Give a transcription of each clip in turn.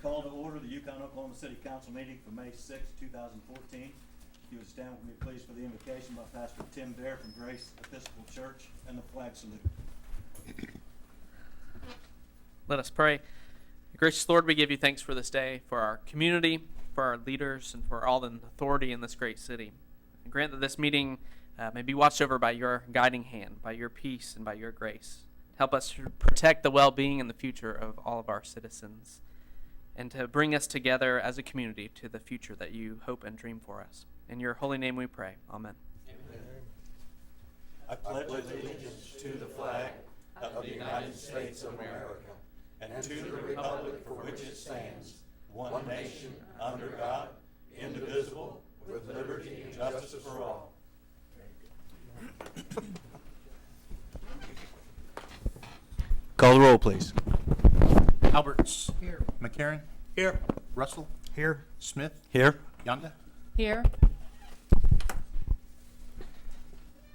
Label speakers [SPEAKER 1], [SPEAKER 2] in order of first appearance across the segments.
[SPEAKER 1] call to order the Yukon, Oklahoma City Council meeting for May 6, 2014. If you would stand with me, please, for the invocation by Pastor Tim Bear from Grace Episcopal Church and the flag salute.
[SPEAKER 2] Let us pray. Gracious Lord, we give you thanks for this day, for our community, for our leaders, and for all the authority in this great city. And grant that this meeting may be watched over by your guiding hand, by your peace, and by your grace. Help us to protect the well-being and the future of all of our citizens, and to bring us together as a community to the future that you hope and dream for us. In your holy name we pray. Amen.
[SPEAKER 1] Amen. I pledge allegiance to the flag of the United States of America and to the republic for which it stands, one nation, under God, indivisible, with liberty and justice for all. Call the roll, please.
[SPEAKER 3] Alberts.
[SPEAKER 4] Here.
[SPEAKER 3] McCarran.
[SPEAKER 4] Here.
[SPEAKER 3] Russell.
[SPEAKER 4] Here.
[SPEAKER 3] Smith.
[SPEAKER 1] Here.
[SPEAKER 3] Yonda.
[SPEAKER 5] Here.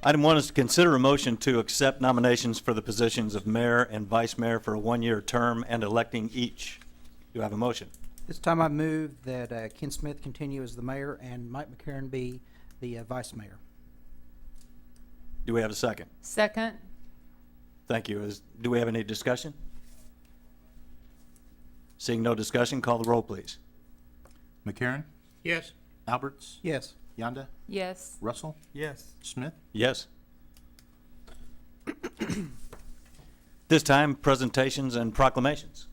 [SPEAKER 1] Item 1 is to consider a motion to accept nominations for the positions of mayor and vice mayor for a one-year term and electing each. Do I have a motion?
[SPEAKER 4] This time I move that Ken Smith continue as the mayor and Mike McCarran be the vice mayor.
[SPEAKER 1] Do we have a second?
[SPEAKER 5] Second.
[SPEAKER 1] Thank you. Do we have any discussion? Seeing no discussion, call the roll, please.
[SPEAKER 3] McCarran.
[SPEAKER 4] Yes.
[SPEAKER 3] Alberts.
[SPEAKER 4] Yes.
[SPEAKER 3] Yonda.
[SPEAKER 5] Yes.
[SPEAKER 3] Russell.
[SPEAKER 4] Yes.
[SPEAKER 3] Smith.
[SPEAKER 1] Yes. This time, presentations and proclamations.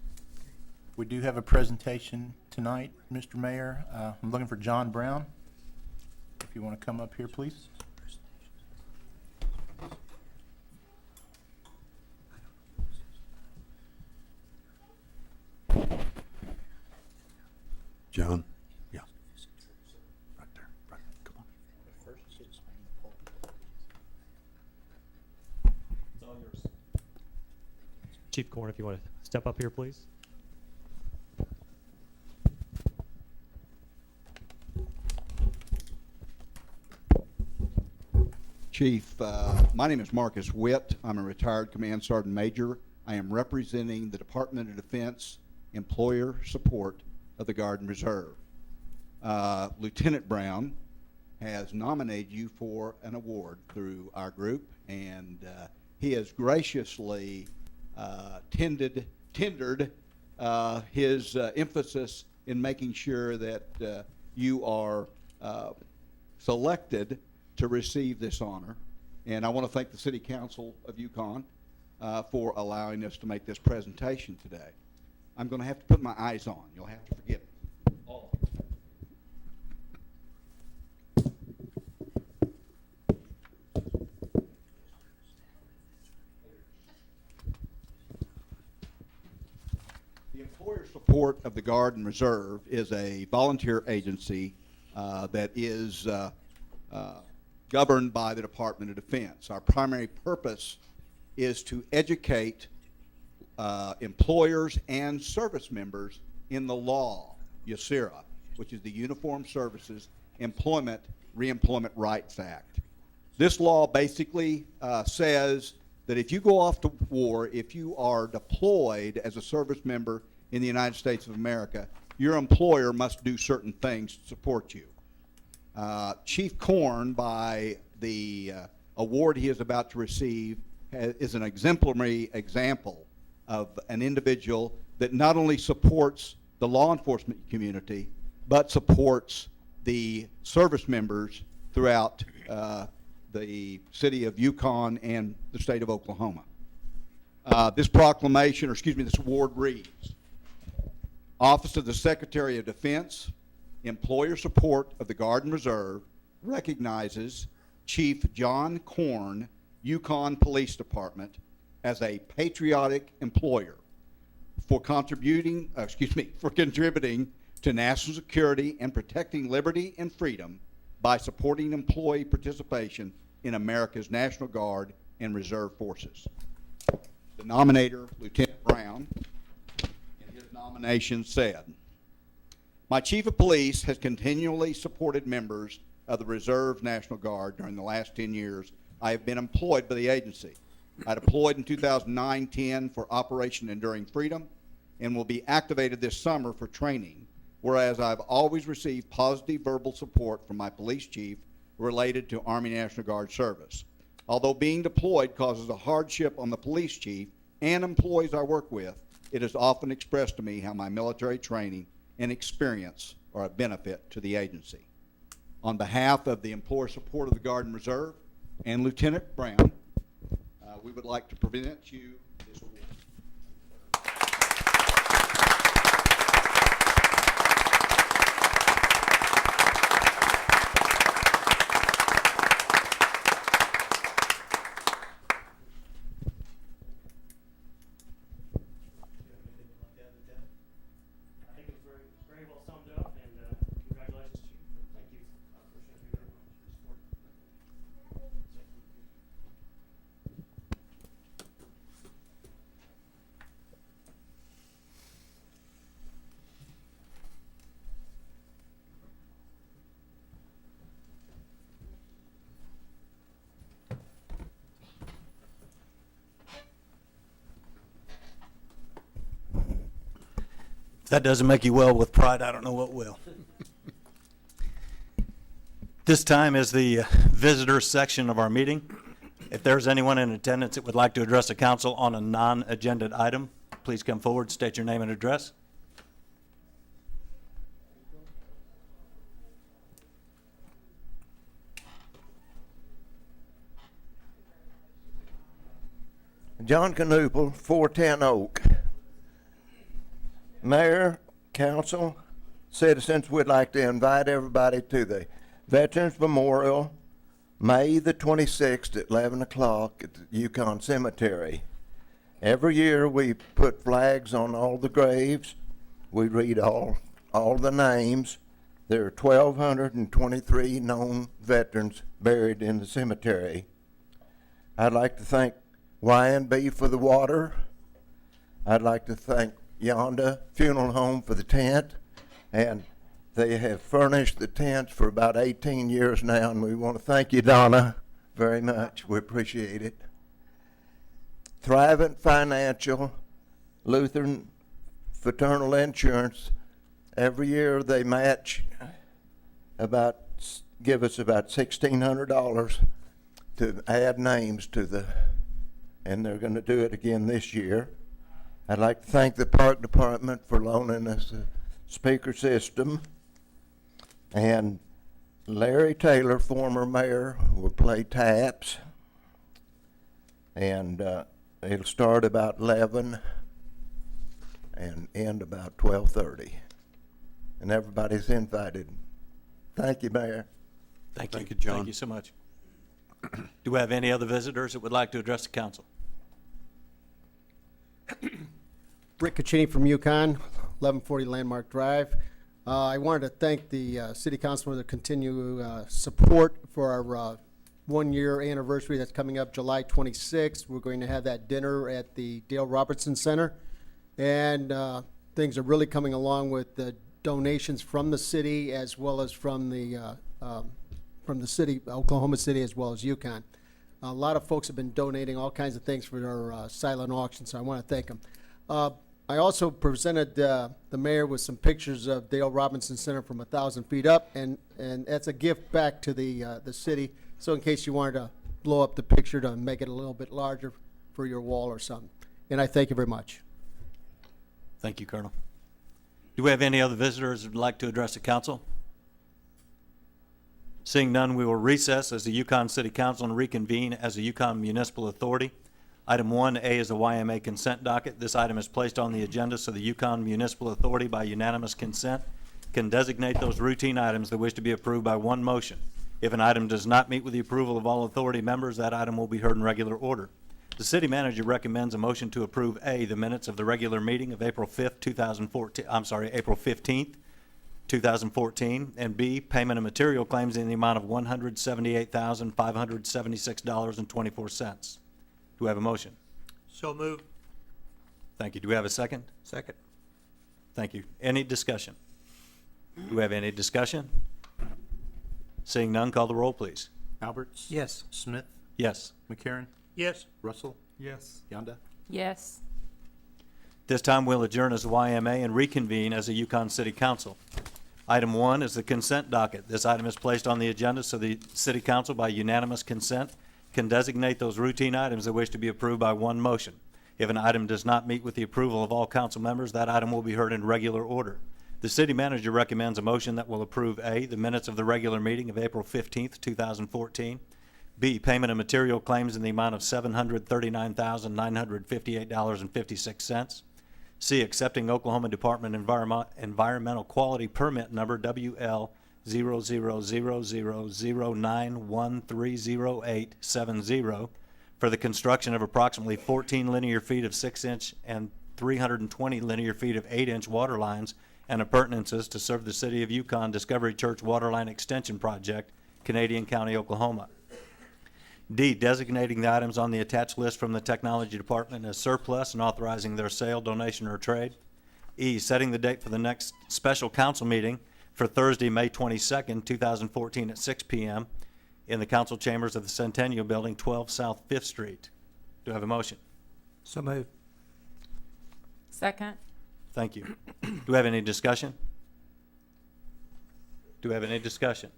[SPEAKER 3] We do have a presentation tonight, Mr. Mayor. I'm looking for John Brown. If you want to come up here, please.
[SPEAKER 6] John? Yeah. Right there. Right. Come on.
[SPEAKER 1] It's all yours.
[SPEAKER 7] Chief Corn, if you want to step up here, please.
[SPEAKER 6] Chief, my name is Marcus Witt. I'm a retired Command Sergeant Major. I am representing the Department of Defense Employer Support of the Guard and Reserve. Lieutenant Brown has nominated you for an award through our group, and he has graciously tendered his emphasis in making sure that you are selected to receive this honor. And I want to thank the City Council of Yukon for allowing us to make this presentation today. I'm going to have to put my eyes on. You'll have to forgive me. All of it. The Employer Support of the Guard and Reserve is a volunteer agency that is governed by the Department of Defense. Our primary purpose is to educate employers and service members in the law, USERA, which is the Uniformed Services Employment Reemployment Rights Act. This law basically says that if you go off to war, if you are deployed as a service member in the United States of America, your employer must do certain things to support you. Chief Corn, by the award he is about to receive, is an exemplary example of an individual that not only supports the law enforcement community, but supports the service members throughout the city of Yukon and the state of Oklahoma. This proclamation, or excuse me, this award reads, Office of the Secretary of Defense, Employer Support of the Guard and Reserve recognizes Chief John Corn, Yukon Police Department, as a patriotic employer for contributing to national security and protecting liberty and freedom by supporting employee participation in America's National Guard and Reserve Forces. The nominator, Lieutenant Brown, in his nomination said, my Chief of Police has continually supported members of the Reserve National Guard during the last 10 years I have been employed by the agency. I deployed in 2009-10 for Operation Enduring Freedom and will be activated this summer for training, whereas I've always received positive verbal support from my police chief related to Army National Guard service. Although being deployed causes a hardship on the police chief and employees I work with, it is often expressed to me how my military training and experience are a benefit to the agency. On behalf of the employer support of the Guard and Reserve and Lieutenant Brown, we would like to present you this award.
[SPEAKER 5] I think it was very well summed up, and congratulations, Chief. Thank you. Appreciate you very much for your support.
[SPEAKER 1] If that doesn't make you well with pride, I don't know what will. This time is the visitors section of our meeting. If there's anyone in attendance that would like to address the council on a non-agenda item, please come forward, state your name and address.
[SPEAKER 8] John Canoopel, 410 Oak. Mayor, council, citizens, we'd like to invite everybody to the Veterans Memorial, May the 26th at 11 o'clock at the Yukon Cemetery. Every year we put flags on all the graves. We read all the names. There are 1,223 known veterans buried in the cemetery. I'd like to thank Y&B for the water. I'd like to thank Yonda Funeral Home for the tent, and they have furnished the tents for about 18 years now, and we want to thank you, Donna, very much. We appreciate it. Thrivent Financial, Lutheran Fraternal Insurance, every year they match give us about $1,600 to add names to and they're going to do it again this year. I'd like to thank the Park Department for loaning us a speaker system. And Larry Taylor, former mayor, will play taps. And it'll start about 11 and end about 12:30. And everybody's invited. Thank you, Mayor.
[SPEAKER 1] Thank you, John. Thank you so much. Do we have any other visitors that would like to address the council?
[SPEAKER 9] Rick Caccini from Yukon, 1140 Landmark Drive. I wanted to thank the City Council for their continued support for our one-year anniversary that's coming up July 26th. We're going to have that dinner at the Dale Robertson Center. And things are really coming along with the donations from the city as well as from the city, Oklahoma City, as well as Yukon. A lot of folks have been donating all kinds of things for our silent auction, so I want to thank them. I also presented the mayor with some pictures of Dale Robinson Center from 1,000 feet up, and that's a gift back to the city. So in case you wanted to blow up the picture to make it a little bit larger for your wall or something. And I thank you very much.
[SPEAKER 1] Thank you, Colonel. Do we have any other visitors that would like to address the council? Seeing none, we will recess as the Yukon City Council and reconvene as the Yukon Municipal Authority. Item 1A is the YMA consent docket. This item is placed on the agenda so the Yukon Municipal Authority, by unanimous consent, can designate those routine items that wish to be approved by one motion. If an item does not meet with the approval of all authority members, that item will be heard in regular order. The city manager recommends a motion to approve A, the minutes of the regular meeting of April 15th, 2014, and B, payment of material claims in the amount of $178,576.24. Do we have a motion?
[SPEAKER 3] So moved.
[SPEAKER 1] Thank you. Do we have a second?
[SPEAKER 4] Second.
[SPEAKER 1] Thank you. Any discussion? Do we have any discussion? Seeing none, call the roll, please.
[SPEAKER 3] Alberts?
[SPEAKER 4] Yes.
[SPEAKER 3] Smith?
[SPEAKER 1] Yes.
[SPEAKER 3] McCarron?
[SPEAKER 5] Yes.
[SPEAKER 3] Russell?
[SPEAKER 5] Yes.
[SPEAKER 3] Yonda?
[SPEAKER 10] Yes. This time we'll adjourn as the YMA and reconvene as the Yukon City Council. Item 1 is the consent docket. This item is placed on the agenda so the City Council, by unanimous consent, can designate those routine items that wish to be approved by one motion. If an item does not meet with the approval of all council members, that item will be heard in regular order. The city manager recommends a motion that will approve A, the minutes of the regular meeting of April 15th, 2014, B, payment of material claims in the amount of $739,958.56, C, accepting Oklahoma Department Environmental Quality Permit number WL000009130870 for the construction of approximately 14 linear feet of 6-inch and 320 linear feet of 8-inch water lines and appurtenances to serve the City of Yukon Discovery Church Waterline Extension Project, Canadian County, Oklahoma. D, designating the items on the attached list from the Technology Department as surplus and authorizing their sale, donation, or trade. E, setting the date for the next special council meeting for Thursday, May 22nd, 2014 at 6 p.m. in the council chambers of the Centennial Building, 12 South 5th Street. Do I have a motion?
[SPEAKER 4] So moved.
[SPEAKER 11] Second.
[SPEAKER 10] Thank you. Do we have any discussion? Do we have any discussion?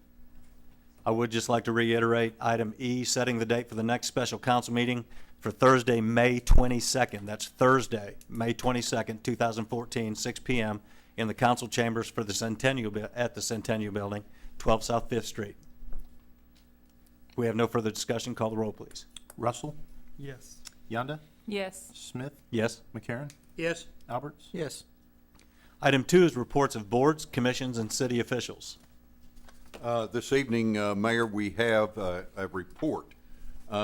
[SPEAKER 10] I would just like to reiterate item E, setting the date for the next special council meeting for Thursday, May 22nd. That's Thursday, May 22nd, 2014, 6 p.m. in the council chambers for the at the Centennial Building, 12 South 5th Street. We have no further discussion. Call the roll, please.
[SPEAKER 3] Russell?
[SPEAKER 7] Yes.
[SPEAKER 3] Yonda?
[SPEAKER 11] Yes.
[SPEAKER 3] Smith?
[SPEAKER 10] Yes.
[SPEAKER 3] McCarron?
[SPEAKER 9] Yes.
[SPEAKER 3] Alberts?
[SPEAKER 4] Yes.
[SPEAKER 10] Item 2 is reports of boards, commissions, and city officials.
[SPEAKER 12] This evening, Mayor, we have a report.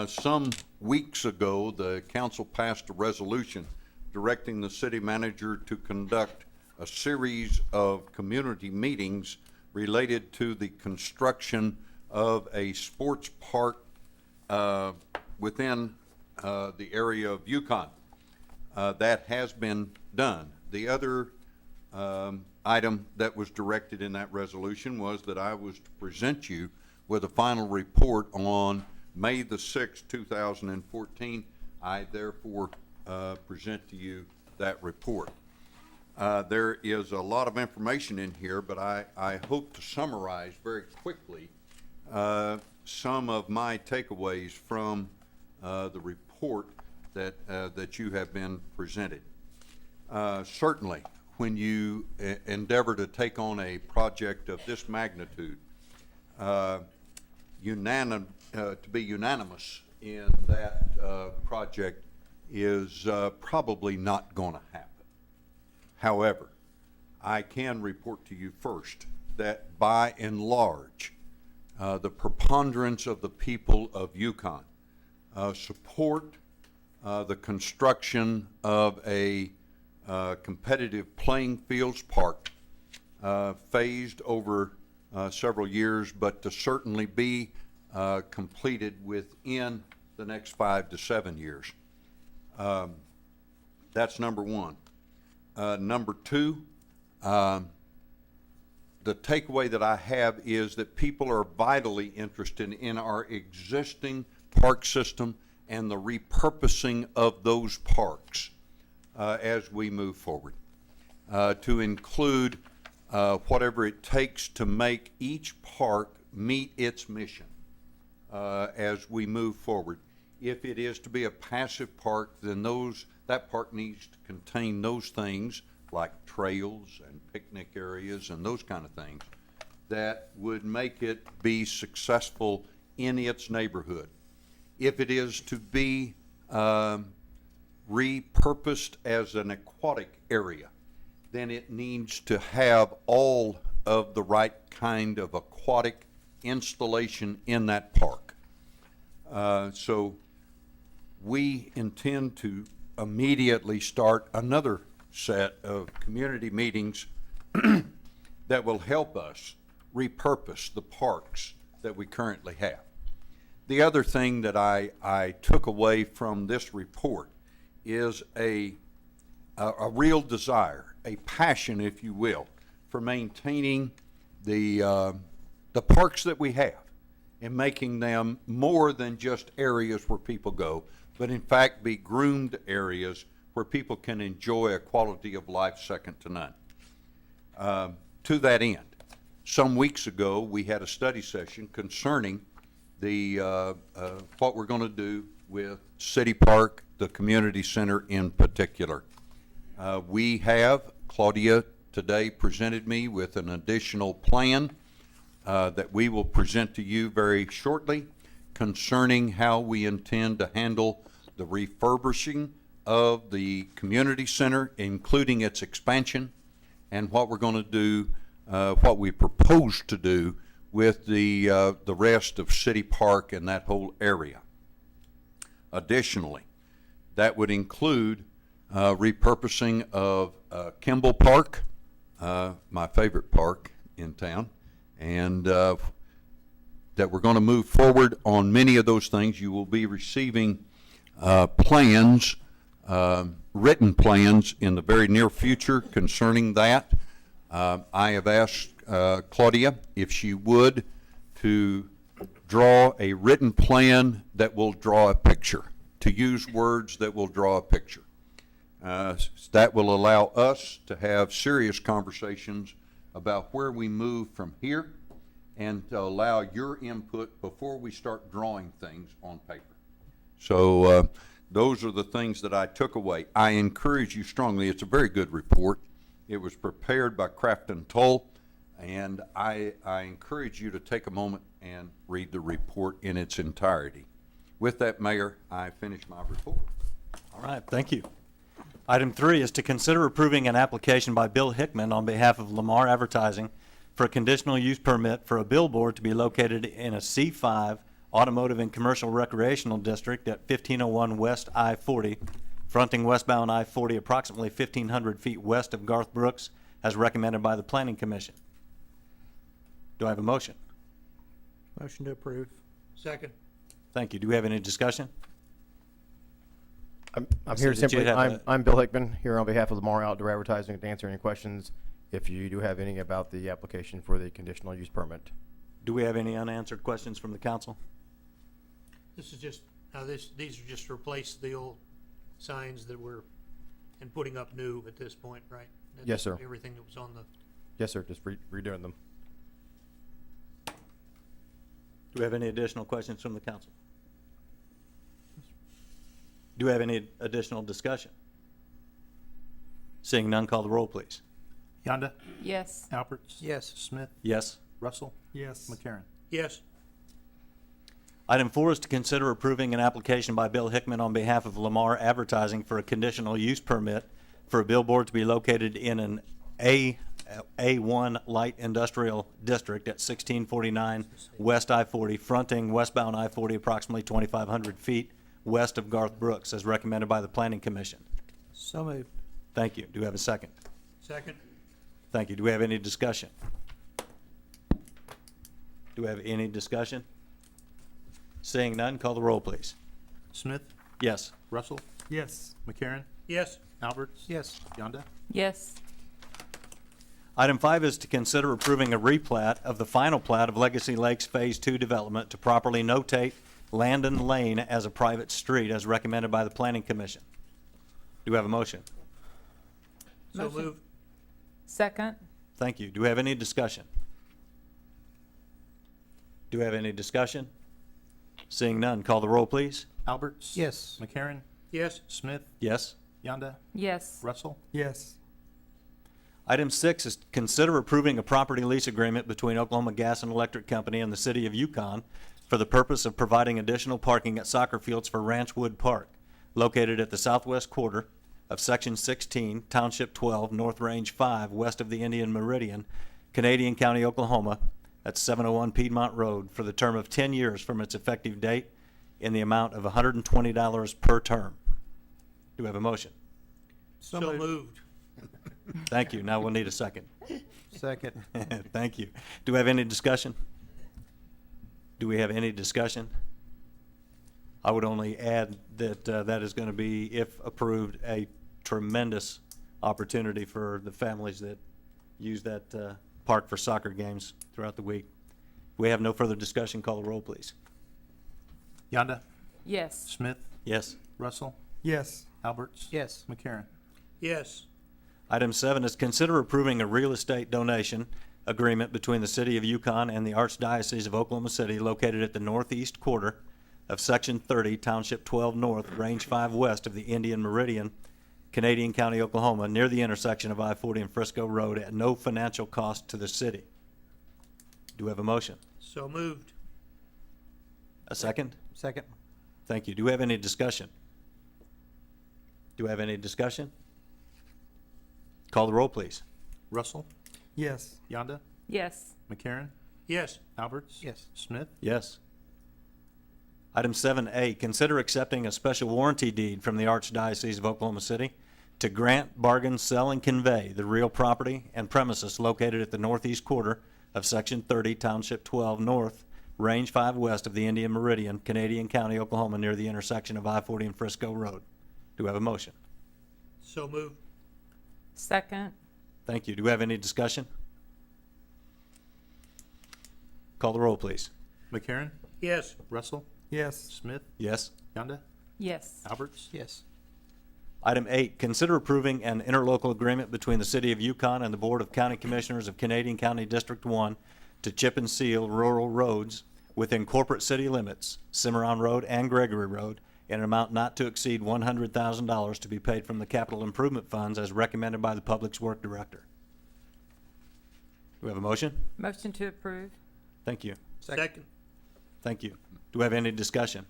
[SPEAKER 12] Some weeks ago, the council passed a resolution directing the city manager to conduct a series of community meetings related to the construction of a sports park within the area of Yukon. That has been done. The other item that was directed in that resolution was that I was to present you with a final report on May the 6th, 2014. I therefore present to you that report. There is a lot of information in here, but I hope to summarize very quickly some of my takeaways from the report that you have been presented. Certainly, when you endeavor to take on a project of this magnitude, to be unanimous in that project is probably not going to happen. However, I can report to you first that by and large, the preponderance of the people of Yukon support the construction of a competitive playing fields park phased over several years, but to certainly be completed within the next 5 to 7 years. That's number one. Number two, the takeaway that I have is that people are vitally interested in our existing park system and the repurposing of those parks as we move forward, to include whatever it takes to make each park meet its mission as we move forward. If it is to be a passive park, then that park needs to contain those things like trails and picnic areas and those kind of things that would make it be successful in its neighborhood. If it is to be repurposed as an aquatic area, then it needs to have all of the right kind of aquatic installation in that park. So we intend to immediately start another set of community meetings that will help us repurpose the parks that we currently have. The other thing that I took away from this report is a real desire, a passion, if you will, for maintaining the parks that we have and making them more than just areas where people go, but in fact be groomed areas where people can enjoy a quality of life second to none. To that end, some weeks ago, we had a study session concerning what we're going to do with City Park, the community center in particular. Claudia today presented me with an additional plan that we will present to you very shortly concerning how we intend to handle the refurbishing of the community center, including its expansion, and what we're going to do, what we propose to do with the rest of City Park and that whole area. Additionally, that would include repurposing of Kimball Park, my favorite park in town, and that we're going to move forward on many of those things. You will be receiving plans, written plans in the very near future concerning that. I have asked Claudia if she would to draw a written plan that will draw a picture, to use words that will draw a picture. That will allow us to have serious conversations about where we move from here and to allow your input before we start drawing things on paper. So those are the things that I took away. I encourage you strongly. It's a very good report. It was prepared by Craft and Toll, and I encourage you to take a moment and read the report in its entirety. With that, Mayor, I finish my report.
[SPEAKER 10] All right, thank you. Item 3 is to consider approving an application by Bill Hickman on behalf of Lamar Advertising for a conditional use permit for a billboard to be located in a C5 Automotive and Commercial Recreational District at 1501 West I-40, fronting westbound I-40 approximately 1,500 feet west of Garth Brooks, as recommended by the Planning Commission. Do I have a motion?
[SPEAKER 4] Motion to approve.
[SPEAKER 9] Second.
[SPEAKER 10] Thank you. Do we have any discussion?
[SPEAKER 11] I'm
[SPEAKER 10] I
[SPEAKER 11] here
[SPEAKER 10] see that you
[SPEAKER 11] simply,
[SPEAKER 10] have
[SPEAKER 11] I'm Bill Hickman, here on behalf of Lamar Outdoor Advertising to answer any questions, if you do have any about the application for the conditional use permit.
[SPEAKER 10] Do we have any unanswered questions from the council?
[SPEAKER 13] This is just, these are just to replace the old signs that were, and putting up new at this point, right? That's
[SPEAKER 11] Yes, sir.
[SPEAKER 13] Everything that was on the,
[SPEAKER 11] Yes, sir, just redoing them.
[SPEAKER 10] Do we have any additional questions from the council? Do we have any additional discussion? Seeing none, call the roll, please.
[SPEAKER 3] Yonda?
[SPEAKER 14] Yes.
[SPEAKER 3] Alberts?
[SPEAKER 4] Yes.
[SPEAKER 3] Smith?
[SPEAKER 10] Yes.
[SPEAKER 3] Russell?
[SPEAKER 9] Yes.
[SPEAKER 3] McCarron?
[SPEAKER 13] yes,
[SPEAKER 10] Item 4 is to consider approving an application by Bill Hickman on behalf of Lamar Advertising for a conditional use permit for a billboard to be located in an A1 Light Industrial District at 1649 West I-40, fronting westbound I-40 approximately 2,500 feet west of Garth Brooks, as recommended by the Planning Commission.
[SPEAKER 4] So moved.
[SPEAKER 10] Thank you. Do we have a second?
[SPEAKER 13] second,
[SPEAKER 10] Thank you. Do we have any discussion? Do we have any discussion? Seeing none, call the roll, please.
[SPEAKER 3] Smith?
[SPEAKER 10] Yes.
[SPEAKER 3] Russell?
[SPEAKER 9] Yes.
[SPEAKER 3] McCarron?
[SPEAKER 13] yes,
[SPEAKER 3] Alberts?
[SPEAKER 4] Yes.
[SPEAKER 3] Yonda?
[SPEAKER 14] Yes.
[SPEAKER 10] Item 5 is to consider approving a replat of the final plat of Legacy Lakes Phase 2 development to properly notate Landon Lane as a private street, as recommended by the Planning Commission. Do we have a motion?
[SPEAKER 13] so
[SPEAKER 14] Motion.
[SPEAKER 13] moved,
[SPEAKER 14] Second.
[SPEAKER 10] Thank you. Do we have any discussion? Do we have any discussion? Seeing none, call the roll, please.
[SPEAKER 3] Alberts?
[SPEAKER 4] Yes.
[SPEAKER 3] McCarron?
[SPEAKER 13] yes,
[SPEAKER 3] Smith?
[SPEAKER 10] Yes.
[SPEAKER 3] Yonda?
[SPEAKER 14] Yes.
[SPEAKER 3] Russell?
[SPEAKER 9] Yes.
[SPEAKER 10] Item 6 is to consider approving a property lease agreement between Oklahoma Gas and Electric Company and the City of Yukon for the purpose of providing additional parking at soccer fields for Ranchwood Park, located at the southwest quarter of Section 16, Township 12, North Range 5, west of the Indian Meridian, Canadian County, Oklahoma, at 701 Piedmont Road, for the term of 10 years from its effective date, in the amount of $120 per term. Do we have a motion?
[SPEAKER 13] so moved,
[SPEAKER 10] Thank you. Now we'll need a second.
[SPEAKER 4] Second.
[SPEAKER 10] Thank you. Do we have any discussion? Do we have any discussion? I would only add that that is going to be, if approved, a tremendous opportunity for the families that use that park for soccer games throughout the week. We have no further discussion. Call the roll, please.
[SPEAKER 3] Yonda?
[SPEAKER 14] Yes.
[SPEAKER 3] Smith?
[SPEAKER 10] Yes.
[SPEAKER 3] Russell?
[SPEAKER 9] Yes.
[SPEAKER 3] Alberts.
[SPEAKER 4] Yes.
[SPEAKER 3] McCarron.
[SPEAKER 13] Yes.
[SPEAKER 10] Item 7 is consider approving a real estate donation agreement between the City of Yukon and the Archdiocese of Oklahoma City located at the northeast quarter of Section 30, Township 12 North, Range 5 West of the Indian Meridian, Canadian County, Oklahoma, near the intersection of I-40 and Frisco Road at no financial cost to the city. Do we have a motion?
[SPEAKER 13] So moved.
[SPEAKER 10] A second?
[SPEAKER 4] Second.
[SPEAKER 10] Thank you. Do we have any discussion? Do we have any discussion? Call the roll, please.
[SPEAKER 3] Russell.
[SPEAKER 9] Yes.
[SPEAKER 3] Yonda.
[SPEAKER 14] Yes.
[SPEAKER 3] McCarron.
[SPEAKER 13] Yes.
[SPEAKER 3] Alberts.
[SPEAKER 4] Yes.
[SPEAKER 3] Smith.
[SPEAKER 10] Yes. Item 7A, consider accepting a special warranty deed from the Archdiocese of Oklahoma City to grant, bargain, sell, and convey the real property and premises located at the northeast quarter of Section 30, Township 12 North, Range 5 West of the Indian Meridian, Canadian County, Oklahoma, near the intersection of I-40 and Frisco Road. Do we have a motion?
[SPEAKER 13] So moved.
[SPEAKER 14] Second.
[SPEAKER 10] Thank you. Do we have any discussion? Call the roll, please.
[SPEAKER 3] McCarron.
[SPEAKER 13] Yes.
[SPEAKER 3] Russell.
[SPEAKER 9] Yes.
[SPEAKER 3] Smith.
[SPEAKER 10] Yes.
[SPEAKER 3] Yonda.
[SPEAKER 14] Yes.
[SPEAKER 3] Alberts.
[SPEAKER 4] Yes.
[SPEAKER 10] Item 8, consider approving an interlocal agreement between the City of Yukon and the Board of County Commissioners of Canadian County District 1 to chip and seal rural roads within corporate city limits, Cimarron Road and Gregory Road, in an amount not to exceed $100,000 to be paid from the capital improvement funds as recommended by the Public Works Director. Do we have a motion?
[SPEAKER 14] Motion to approve.
[SPEAKER 10] Thank you.
[SPEAKER 13] Second.
[SPEAKER 10] Thank you. Do we have any discussion?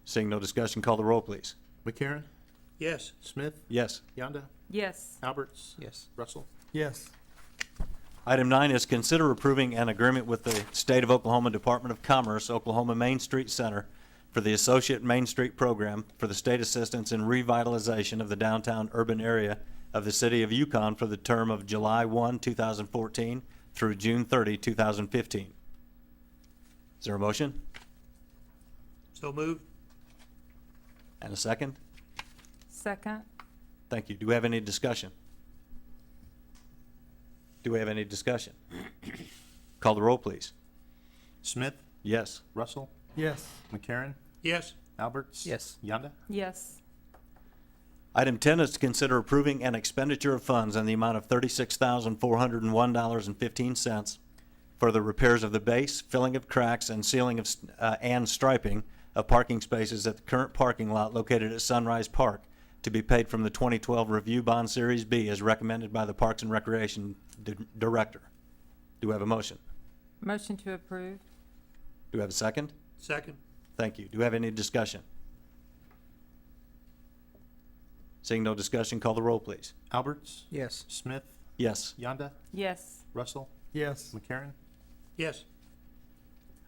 [SPEAKER 10] Seeing no discussion, call the roll, please.
[SPEAKER 3] McCarron.
[SPEAKER 13] Yes.
[SPEAKER 3] Smith.
[SPEAKER 10] Yes.
[SPEAKER 3] Yonda.
[SPEAKER 14] Yes.
[SPEAKER 3] Alberts.
[SPEAKER 4] Yes.
[SPEAKER 3] Russell.
[SPEAKER 9] Yes.
[SPEAKER 10] Item 9 is consider approving an agreement with the State of Oklahoma Department of Commerce, Oklahoma Main Street Center, for the Associate Main Street Program for the state assistance in revitalization of the downtown urban area of the City of Yukon for the term of July 1, 2014 through June 30, 2015. Is there a motion?
[SPEAKER 13] So moved.
[SPEAKER 10] And a second?
[SPEAKER 14] Second.
[SPEAKER 10] Thank you. Do we have any discussion? Do we have any discussion? Call the roll, please.
[SPEAKER 3] Smith.
[SPEAKER 10] Yes.
[SPEAKER 3] Russell.
[SPEAKER 9] Yes.
[SPEAKER 3] McCarron.
[SPEAKER 13] Yes.
[SPEAKER 3] Alberts.
[SPEAKER 4] Yes.
[SPEAKER 3] Yonda.
[SPEAKER 14] Yes.
[SPEAKER 10] Item 10 is to consider approving an expenditure of funds in the amount of $36,401.15 for the repairs of the base, filling of cracks, and sealing of and striping of parking spaces at the current parking lot located at Sunrise Park, to be paid from the 2012 Review Bond Series B as recommended by the Parks and Recreation Director. Do we have a motion?
[SPEAKER 14] Motion to approve.
[SPEAKER 10] Do we have a second?
[SPEAKER 13] Second.
[SPEAKER 10] Thank you. Do we have any discussion? Seeing no discussion, call the roll, please.
[SPEAKER 3] Alberts.
[SPEAKER 4] Yes.
[SPEAKER 3] Smith.
[SPEAKER 10] Yes.
[SPEAKER 3] Yonda.
[SPEAKER 14] Yes.
[SPEAKER 3] Russell.
[SPEAKER 9] Yes.
[SPEAKER 3] McCarron.
[SPEAKER 13] Yes.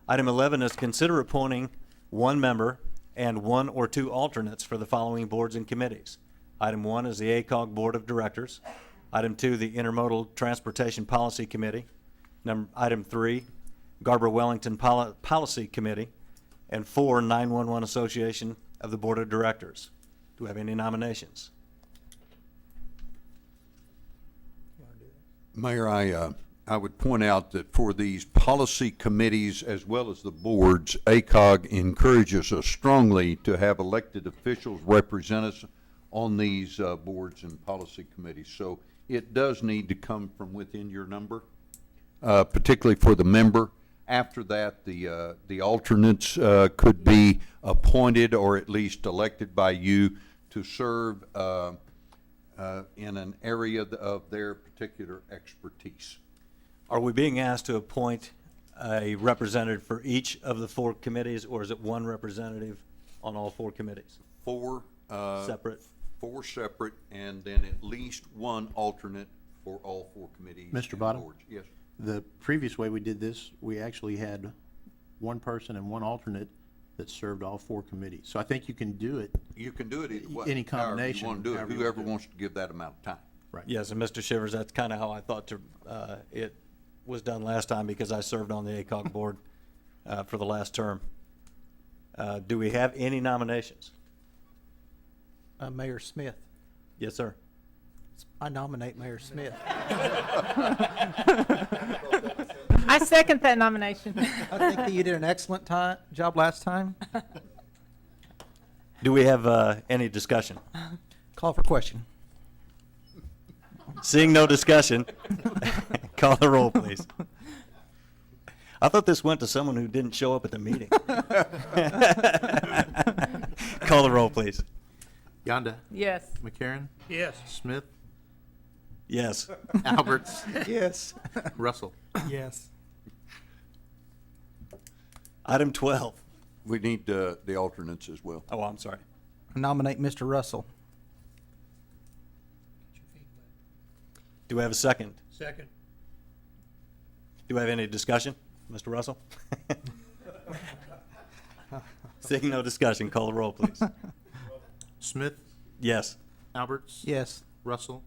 [SPEAKER 10] Item 11 is consider appointing one member and one or two alternates for the following boards and committees. Item 1 is the ACOG Board of Directors. Item 2, the Intermodal Transportation Policy Committee. Item 3, Garber-Wellington Policy Committee. And 4, 911 Association of the Board of Directors. Do we have any nominations?
[SPEAKER 12] Mayor, I would point out that for these policy committees as well as the boards, ACOG encourages us strongly to have elected officials represent us on these boards and policy committees. So it does need to come from within your number, particularly for the member. After that, the alternates could be appointed or at least elected by you to serve in an area of their particular expertise.
[SPEAKER 10] Are we being asked to appoint a representative for each of the 4 committees, or is it one representative on all 4 committees?
[SPEAKER 12] 4
[SPEAKER 10] Separate?
[SPEAKER 12] 4 separate, and then at least one alternate for all 4 committees.
[SPEAKER 3] Mr.
[SPEAKER 12] and
[SPEAKER 3] Bottom?
[SPEAKER 12] boards. Yes.
[SPEAKER 3] The previous way we did this, we actually had one person and one alternate that served all 4 committees. So I think you can do it.
[SPEAKER 12] You can do it either way.
[SPEAKER 3] Any combination,
[SPEAKER 12] However you want to do it,
[SPEAKER 3] however you
[SPEAKER 12] whoever
[SPEAKER 3] want to do it.
[SPEAKER 12] wants to give that amount of time.
[SPEAKER 3] Right.
[SPEAKER 10] Yes, and Mr. Shivers, that's kind of how I thought it was done last time, because I served on the ACOG board for the last term. Do we have any nominations?
[SPEAKER 4] Mayor Smith.
[SPEAKER 10] Yes, sir.
[SPEAKER 4] I nominate Mayor Smith.
[SPEAKER 14] I second that nomination.
[SPEAKER 4] I think that you did an excellent job last time.
[SPEAKER 10] Do we have any discussion?
[SPEAKER 4] Call for question.
[SPEAKER 10] Seeing no discussion, call the roll, please. I thought this went to someone who didn't show up at the meeting. Call the roll, please.
[SPEAKER 3] Yonda.
[SPEAKER 14] Yes.
[SPEAKER 3] McCarron.
[SPEAKER 13] Yes.
[SPEAKER 3] Smith.
[SPEAKER 10] Yes.
[SPEAKER 3] Alberts.
[SPEAKER 10] Yes.
[SPEAKER 3] Russell.
[SPEAKER 4] Yes.
[SPEAKER 10] Item 12.
[SPEAKER 12] We need the alternates as well.
[SPEAKER 10] Oh, I'm sorry.
[SPEAKER 4] Nominate Mr. Russell.
[SPEAKER 10] Do we have a second?
[SPEAKER 13] Second.
[SPEAKER 10] Do we have any discussion, Mr. Russell? Seeing no discussion, call the roll, please.
[SPEAKER 3] Smith.
[SPEAKER 10] Yes.
[SPEAKER 3] Alberts.
[SPEAKER 4] Yes.
[SPEAKER 3] Russell.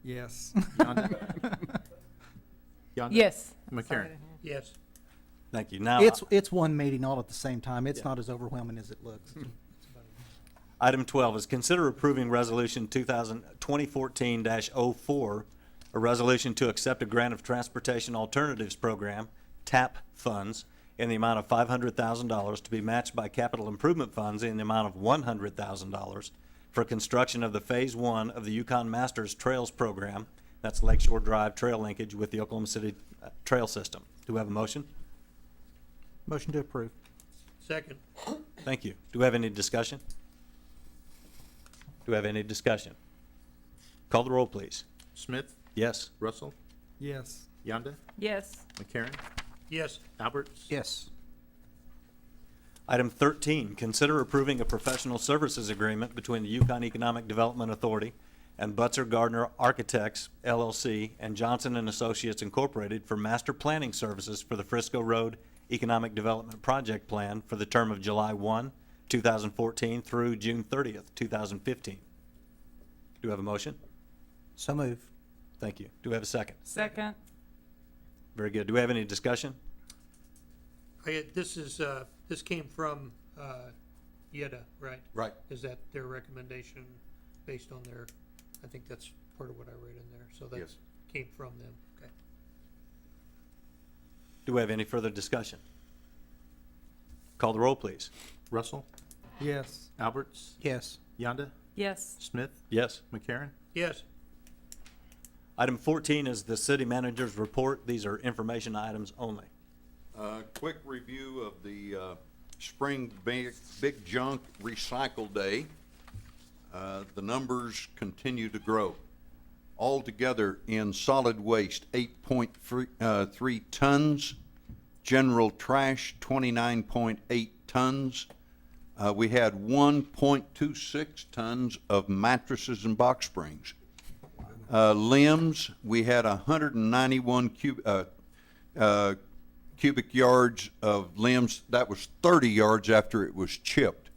[SPEAKER 4] Yes.
[SPEAKER 3] Yonda. Yonda.
[SPEAKER 14] Yes.
[SPEAKER 3] McCarron.
[SPEAKER 13] Yes.
[SPEAKER 10] Thank you. Now,
[SPEAKER 4] It's one meeting all at the same time. It's not as overwhelming as it looks.
[SPEAKER 10] item 12 is consider approving resolution 2014-04, a resolution to accept a grant of Transportation Alternatives Program, TAP funds, in the amount of $500,000 to be matched by capital improvement funds in the amount of $100,000 for construction of the Phase 1 of the Yukon Masters Trails Program. That's Lakeshore Drive trail linkage with the Oklahoma City trail system. Do we have a motion?
[SPEAKER 4] Motion to approve.
[SPEAKER 13] Second.
[SPEAKER 10] Thank you. Do we have any discussion? Do we have any discussion? Call the roll, please.
[SPEAKER 3] Smith.
[SPEAKER 10] Yes.
[SPEAKER 3] Russell.
[SPEAKER 4] Yes.
[SPEAKER 3] Yonda.
[SPEAKER 14] Yes.
[SPEAKER 3] McCarron.
[SPEAKER 13] Yes.
[SPEAKER 3] Alberts.
[SPEAKER 4] Yes.
[SPEAKER 10] Item 13, consider approving a professional services agreement between the Yukon Economic Development Authority and Butzer Gardner Architects, LLC, and Johnson and Associates Incorporated for master planning services for the Frisco Road Economic Development Project Plan for the term of July 1, 2014 through June 30th, 2015. Do we have a motion?
[SPEAKER 4] So move.
[SPEAKER 10] Thank you. Do we have a second?
[SPEAKER 14] Second.
[SPEAKER 10] Very good. Do we have any discussion?
[SPEAKER 13] This came from Yeda, right?
[SPEAKER 12] Right.
[SPEAKER 13] Is that their recommendation based on their, I think that's part of what I read in there, so that
[SPEAKER 12] Yes.
[SPEAKER 13] came from them, okay.
[SPEAKER 10] Do we have any further discussion? Call the roll, please.
[SPEAKER 3] Russell.
[SPEAKER 4] Yes.
[SPEAKER 3] Alberts.
[SPEAKER 4] Yes.
[SPEAKER 3] Yonda.
[SPEAKER 14] Yes.
[SPEAKER 3] Smith.
[SPEAKER 10] Yes.
[SPEAKER 3] McCarron.
[SPEAKER 13] Yes.
[SPEAKER 10] Item 14 is the city manager's report. These are information items only.
[SPEAKER 12] Quick review of the Spring Big Junk Recycle Day. The numbers continue to grow. Altogether in solid waste, 8.3 tons. General trash, 29.8 tons. We had 1.26 tons of mattresses and box springs. Limbs, we had 191 cubic yards of limbs. That was 30 yards after it was chipped.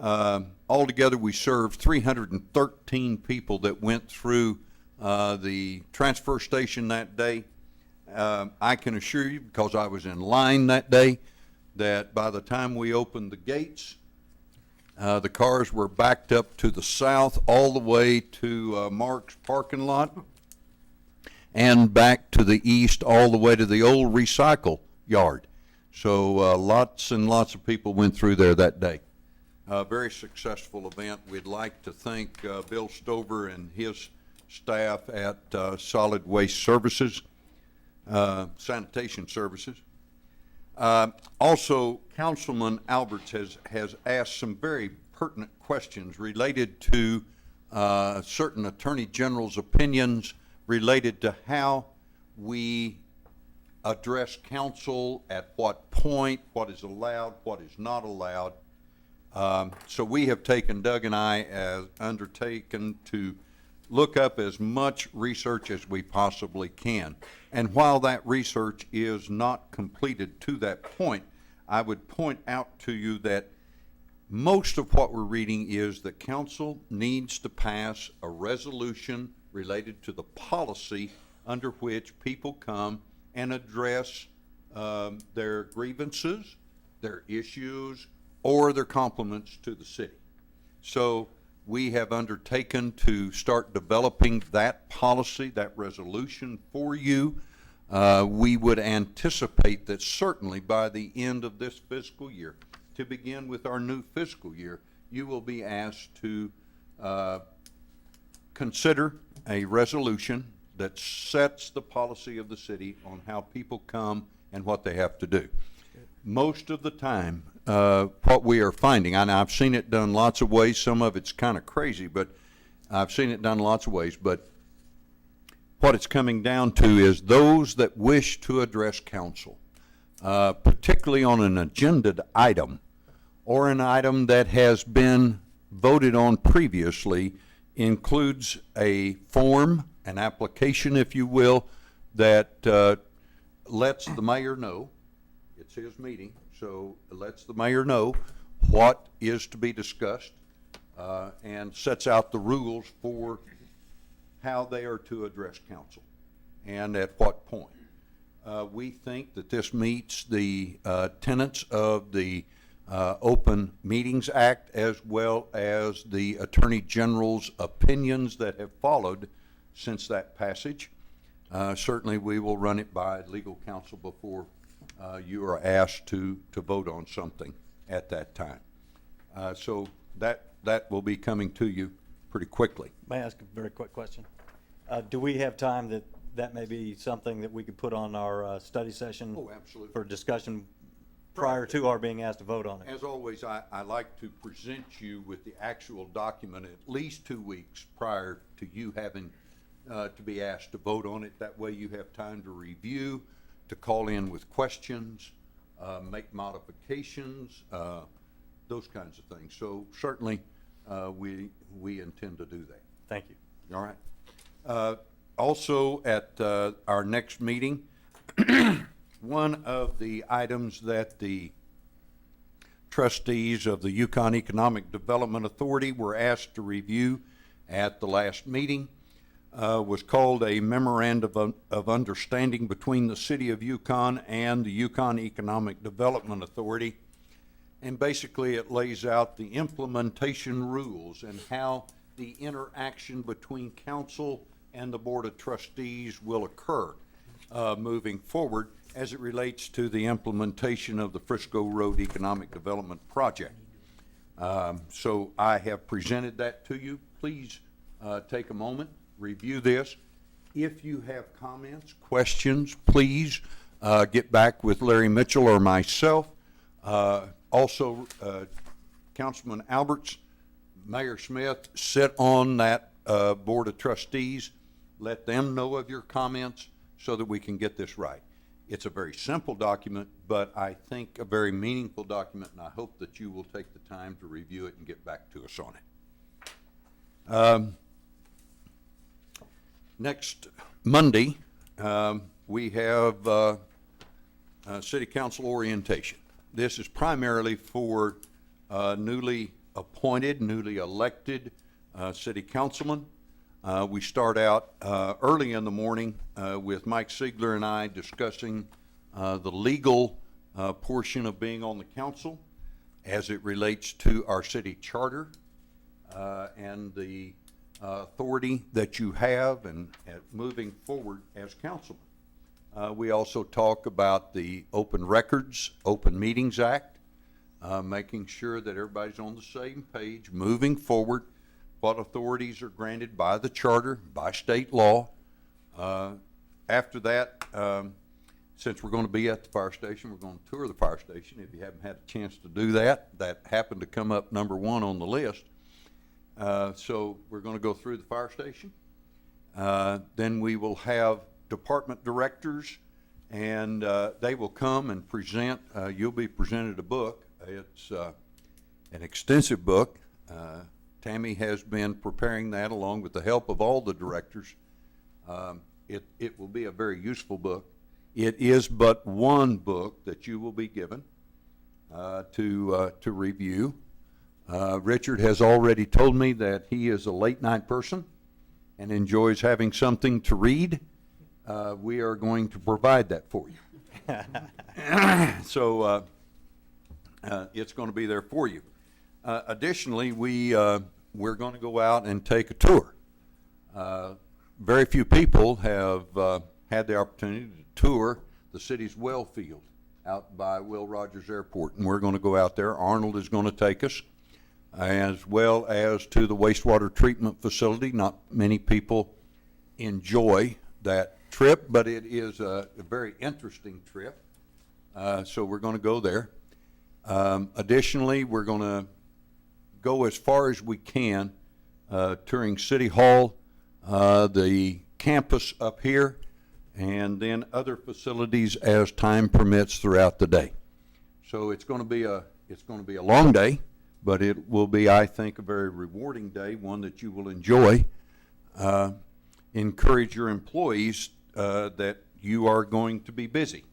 [SPEAKER 12] Altogether, we served 313 people that went through the transfer station that day. I can assure you, because I was in line that day, that by the time we opened the gates, the cars were backed up to the south all the way to Mark's parking lot and back to the east all the way to the old recycle yard. So lots and lots of people went through there that day. Very successful event. We'd like to thank Bill Stover and his staff at Solid Waste Services, Sanitation Services. Also, Councilman Alberts has asked some very pertinent questions related to certain Attorney General's opinions related to how we address council, at what point, what is allowed, what is not allowed. So we have taken, Doug and I, as undertaken to look up as much research as we possibly can. And while that research is not completed to that point, I would point out to you that most of what we're reading is that council needs to pass a resolution related to the policy under which people come and address their grievances, their issues, or their compliments to the city. So we have undertaken to start developing that policy, that resolution for you. We would anticipate that certainly by the end of this fiscal year, to begin with our new fiscal year, you will be asked to consider a resolution that sets the policy of the city on how people come and what they have to do. Most of the time, what we are finding, and I've seen it done lots of ways, some of it's kind of crazy, but I've seen it done lots of ways, but what it's coming down to is those that wish to address council, particularly on an agenda item or an item that has been voted on previously, includes a form, an application, if you will, that lets the mayor know, it's his meeting, so it lets the mayor know what is to be discussed, and sets out the rules for how they are to address council and at what point. We think that this meets the tenets of the Open Meetings Act, as well as the Attorney General's opinions that have followed since that passage. Certainly, we will run it by legal counsel before you are asked to vote on something at that time. So that will be coming to you pretty quickly.
[SPEAKER 10] May I ask a very quick question? Do we have time that may be something that we could put on our study session?
[SPEAKER 12] Oh, absolutely.
[SPEAKER 10] For discussion prior to our being asked to vote on it?
[SPEAKER 12] As always, I like to present you with the actual document at least 2 weeks prior to you having to be asked to vote on it. That way you have time to review, to call in with questions, make modifications, those kinds of things. So certainly we intend to do that.
[SPEAKER 10] Thank you.
[SPEAKER 12] All right. Also, at our next meeting, one of the items that the trustees of the Yukon Economic Development Authority were asked to review at the last meeting was called a Memorandum of Understanding between the City of Yukon and the Yukon Economic Development Authority. And basically, it lays out the implementation rules and how the interaction between council and the Board of Trustees will occur moving forward as it relates to the implementation of the Frisco Road Economic Development Project. So I have presented that to you. Please take a moment, review this. If you have comments, questions, please get back with Larry Mitchell or myself. Also, Councilman Alberts, Mayor Smith, sit on that Board of Trustees. Let them know of your comments so that we can get this right. It's a very simple document, but I think a very meaningful document, and I hope that you will take the time to review it and get back to us on it. Next Monday, we have City Council orientation. This is primarily for newly appointed, newly elected city councilmen. We start out early in the morning with Mike Siegler and I discussing the legal portion of being on the council as it relates to our city charter and the authority that you have and moving forward as councilmen. We also talk about the Open Records, Open Meetings Act, making sure that everybody's on the same page moving forward, what authorities are granted by the charter, by state law. After that, since we're going to be at the fire station, we're going to tour the fire station. If you haven't had a chance to do that, that happened to come up number 1 on the list. So we're going to go through the fire station. Then we will have department directors, and they will come and present. You'll be presented a book. It's an extensive book. Tammy has been preparing that along with the help of all the directors. It will be a very useful book. It is but one book that you will be given to review. Richard has already told me that he is a late night person and enjoys having something to read. We are going to provide that for you. So it's going to be there for you. Additionally, we're going to go out and take a tour. Very few people have had the opportunity to tour the city's well field out by Will Rogers Airport, and we're going to go out there. Arnold is going to take us. as well as to the wastewater treatment facility. Not many people enjoy that trip, but it is a very interesting trip. So we're going to go there. Additionally, we're going to go as far as we can touring City Hall, the campus up here, and then other facilities as time permits throughout the day. So it's going to be a long day, but it will be, I think, a very rewarding day, one that you will enjoy. Encourage your employees that you are going to be busy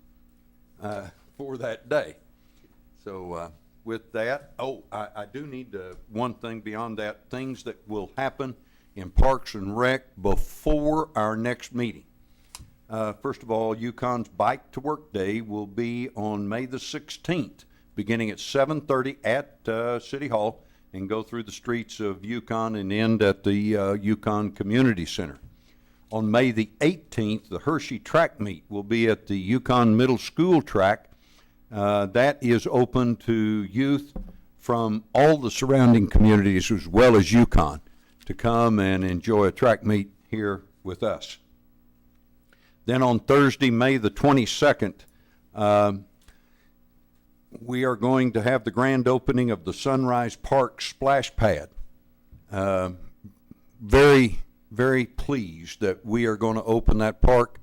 [SPEAKER 12] for that day. So with that, I do need one thing beyond that, things that will happen in Parks and Rec before our next meeting. First of all, Yukon's Bike to Work Day will be on May the 16th, beginning at 7:30 at City Hall, and go through the streets of Yukon and end at the Yukon Community Center. On May the 18th, the Hershey Track Meet will be at the Yukon Middle School track. That is open to youth from all the surrounding communities as well as Yukon to come and enjoy a track meet here with us. Then on Thursday, May the 22nd, we are going to have the grand opening of the Sunrise Park Splash Pad. Very, very pleased that we are going to open that park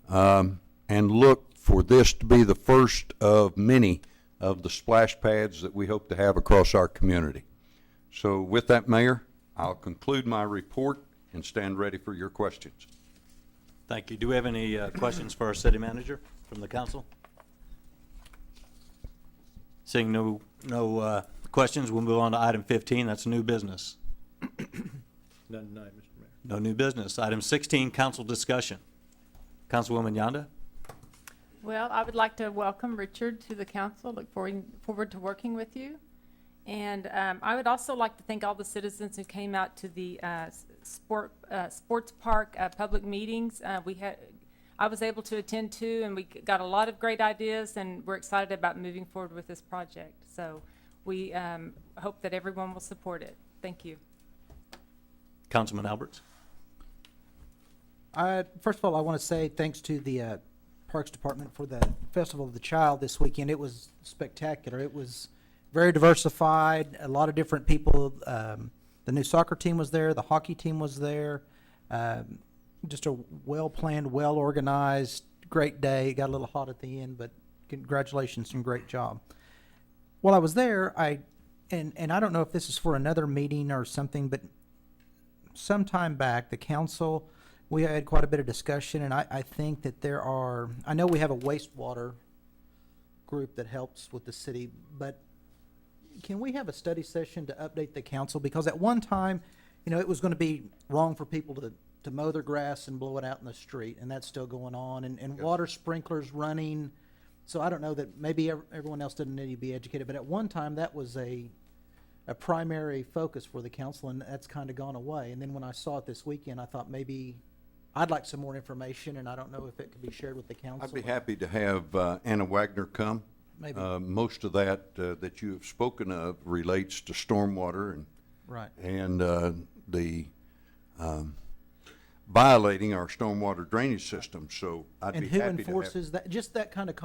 [SPEAKER 12] and look for this to be the first of many of the splash pads that we hope to have across our community. So with that, Mayor, I'll conclude my report and stand ready for your questions.
[SPEAKER 10] Thank you. Do we have any questions for our city manager from the council? Seeing no questions, we'll move on to item 15. That's new business.
[SPEAKER 11] None tonight, Mr. Mayor.
[SPEAKER 10] No new business. Item 16, council discussion. Councilwoman Yonda?
[SPEAKER 14] Well, I would like to welcome Richard to the council. Look forward to working with you. And I would also like to thank all the citizens who came out to the sports park public meetings. I was able to attend two, and we got a lot of great ideas, and we're excited about moving forward with this project. So we hope that everyone will support it. Thank you.
[SPEAKER 10] Councilman Alberts?
[SPEAKER 4] First of all, I want to say thanks to the Parks Department for the Festival of the Child this weekend. It was spectacular. It was very diversified, a lot of different people. The new soccer team was there, the hockey team was there. Just a well-planned, well-organized, great day. It got a little hot at the end, but congratulations and great job. While I was there, and I don't know if this is for another meeting or something, but sometime back, the council, we had quite a bit of discussion, and I think that I know we have a wastewater group that helps with the city, but can we have a study session to update the council? Because at one time, it was going to be wrong for people to mow their grass and blow it out in the street, and that's still going on, and water sprinklers running. So I don't know that maybe everyone else didn't need to be educated, but at one time that was a primary focus for the council, and that's kind of gone away. And then when I saw it this weekend, I thought maybe I'd like some more information, and I don't know if it could be shared with the council.
[SPEAKER 12] I'd be happy to have Anna Wagner come.
[SPEAKER 4] Maybe.
[SPEAKER 12] Most of that that you have spoken of relates to stormwater and
[SPEAKER 4] Right.
[SPEAKER 12] and the violating our stormwater drainage system. So I'd
[SPEAKER 4] And
[SPEAKER 12] be
[SPEAKER 4] who
[SPEAKER 12] happy to have.
[SPEAKER 4] enforces that? Just that kind of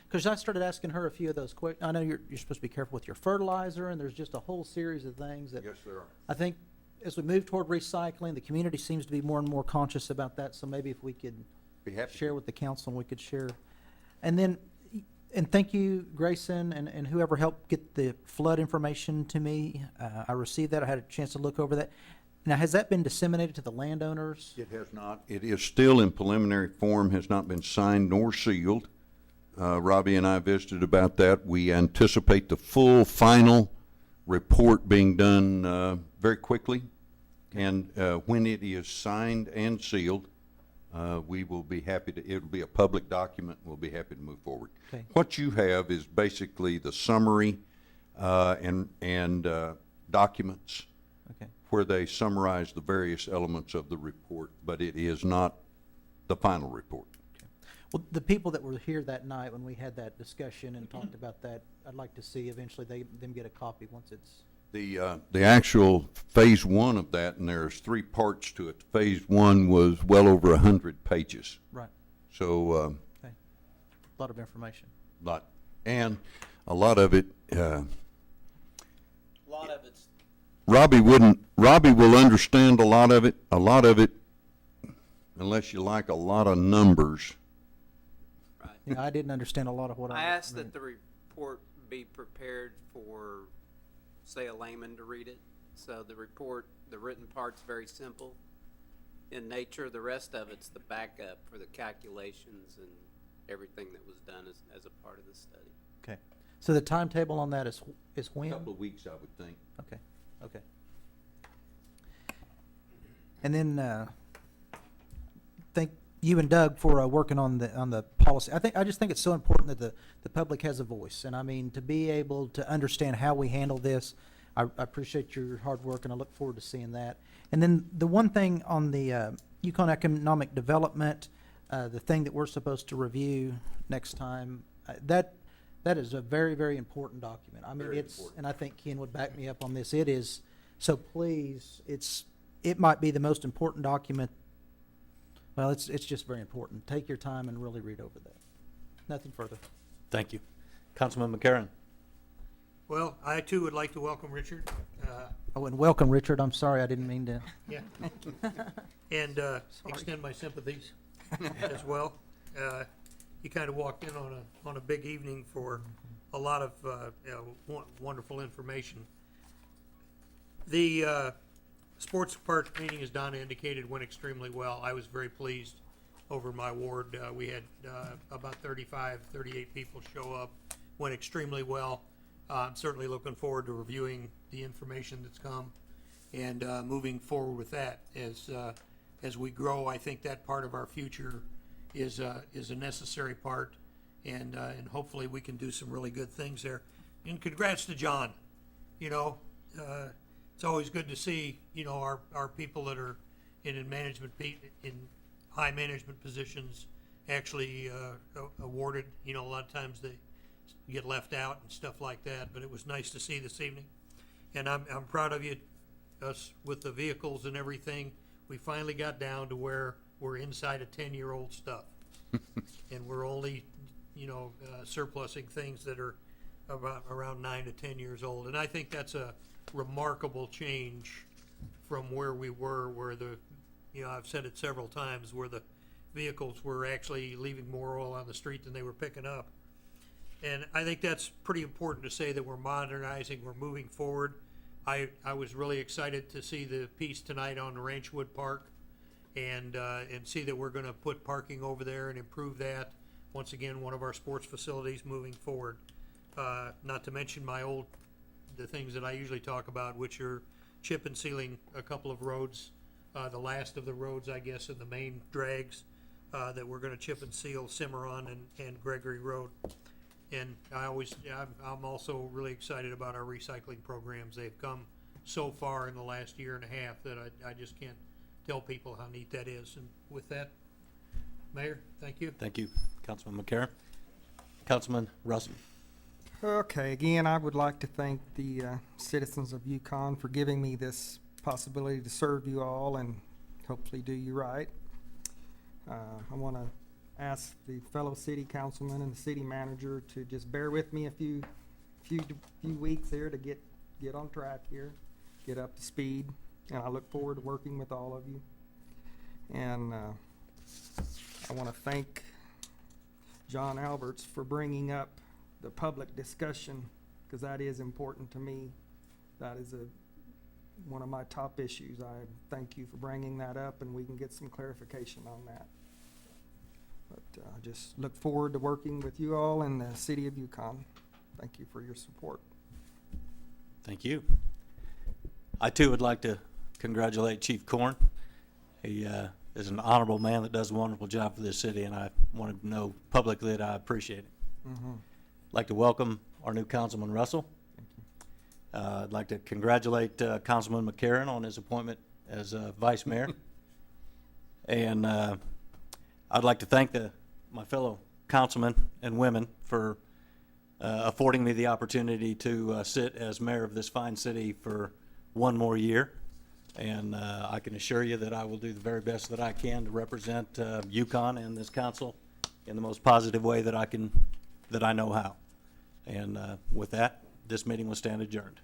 [SPEAKER 4] because I started asking her a few of those questions. I know you're supposed to be careful with your fertilizer, and there's just a whole series of things that
[SPEAKER 12] Yes, there are.
[SPEAKER 4] I think as we move toward recycling, the community seems to be more and more conscious about that. So maybe if we could
[SPEAKER 12] Be happy.
[SPEAKER 4] share with the council, and we could share. And then, and thank you, Grayson, and whoever helped get the flood information to me. I received that. I had a chance to look over that. Now, has that been disseminated to the landowners?
[SPEAKER 12] It has not. It is still in preliminary form, has not been signed nor sealed. Robbie and I visited about that. We anticipate the full final report being done very quickly. And when it is signed and sealed, we will be happy to, it'll be a public document. We'll be happy to move forward.
[SPEAKER 4] Okay.
[SPEAKER 12] What you have is basically the summary and documents
[SPEAKER 4] Okay.
[SPEAKER 12] where they summarize the various elements of the report, but it is not the final report.
[SPEAKER 4] Well, the people that were here that night when we had that discussion and talked about that, I'd like to see eventually them get a copy once it's
[SPEAKER 12] The actual phase one of that, and there's 3 parts to it. Phase one was well over 100 pages.
[SPEAKER 4] Right.
[SPEAKER 12] So,
[SPEAKER 4] Okay. A lot of information.
[SPEAKER 12] and a lot of it,
[SPEAKER 2] A lot of it's
[SPEAKER 12] Robbie will understand a lot of it, unless you like a lot of numbers.
[SPEAKER 4] Yeah, I didn't understand a lot of what I
[SPEAKER 15] I asked
[SPEAKER 4] read.
[SPEAKER 15] that the report be prepared for, say, a layman to read it. So the report, the written part's very simple in nature. The rest of it's the backup for the calculations and everything that was done as a part of the study.
[SPEAKER 4] Okay. So the timetable on that is when?
[SPEAKER 12] A couple of weeks, I would think.
[SPEAKER 4] Okay, okay. And then, thank you and Doug for working on the policy. I just think it's so important that the public has a voice. And I mean, to be able to understand how we handle this, I appreciate your hard work and I look forward to seeing that. And then the one thing on the Yukon Economic Development, the thing that we're supposed to review next time, that is a very, very important document. I mean,
[SPEAKER 12] Very
[SPEAKER 4] it's,
[SPEAKER 12] important.
[SPEAKER 4] and I think Ken would back me up on this, it is, so please, it might be the most important document. Well, it's just very important. Take your time and really read over that. Nothing further.
[SPEAKER 10] Thank you. Councilman McCarron.
[SPEAKER 13] Well, I too would like to welcome Richard.
[SPEAKER 4] Oh, and welcome, Richard. I'm sorry, I didn't mean to.
[SPEAKER 13] Yeah. And extend my sympathies as well. You kind of walked in on a big evening for a lot of wonderful information. The sports park meeting, as Donna indicated, went extremely well. I was very pleased over my ward. We had about 38 people show up. Went extremely well. I'm certainly looking forward to reviewing the information that's come and moving forward with that. As we grow, I think that part of our future is a necessary part, and hopefully we can do some really good things there. And congrats to John. You know, it's always good to see, you know, our people that are in high management positions actually awarded. You know, a lot of times they get left out and stuff like that, but it was nice to see this evening. And I'm proud of you, us with the vehicles and everything. We finally got down to where we're inside of 10-year-old stuff. And we're only, you know, surplusing things that are around 9 to 10 years old. And I think that's a remarkable change from where we were, where you know, I've said it several times, where the vehicles were actually leaving more oil on the street than they were picking up. And I think that's pretty important to say that we're modernizing, we're moving forward. I was really excited to see the piece tonight on Ranchwood Park and see that we're going to put parking over there and improve that. Once again, one of our sports facilities moving forward. Not to mention the things that I usually talk about, which are chip and sealing a couple of roads, the last of the roads, I guess, in the main drags that we're going to chip and seal, Cimarron and Gregory Road. And I'm also really excited about our recycling programs. They've come so far in the last year and a half that I just can't tell people how neat that is. And with that, Mayor, thank you.
[SPEAKER 10] Thank you, Councilman McCarron. Councilman Russell.
[SPEAKER 16] Okay, again, I would like to thank the citizens of Yukon for giving me this possibility to serve you all and hopefully do you right. I want to ask the fellow city councilman and the city manager to just bear with me a few weeks here to get on track here, get up to speed, and I look forward to working with all of you. And I want to thank John Alberts for bringing up the public discussion, because that is important to me. That is one of my top issues. I thank you for bringing that up, and we can get some clarification on that. But I just look forward to working with you all in the city of Yukon. Thank you for your support.
[SPEAKER 10] Thank you. I too would like to congratulate Chief Korn. He is an honorable man that does a wonderful job for this city, and I wanted to know publicly that I appreciate it.
[SPEAKER 16] Mm-hmm.
[SPEAKER 10] I'd like to welcome our new Councilman Russell. I'd like to congratulate Councilman McCarron on his appointment as Vice Mayor. And I'd like to thank my fellow councilmen and women for affording me the opportunity to sit as mayor of this fine city for one more year. And I can assure you that I will do the very best that I can to represent Yukon and this council in the most positive way that I know how. And with that, this meeting will stand adjourned.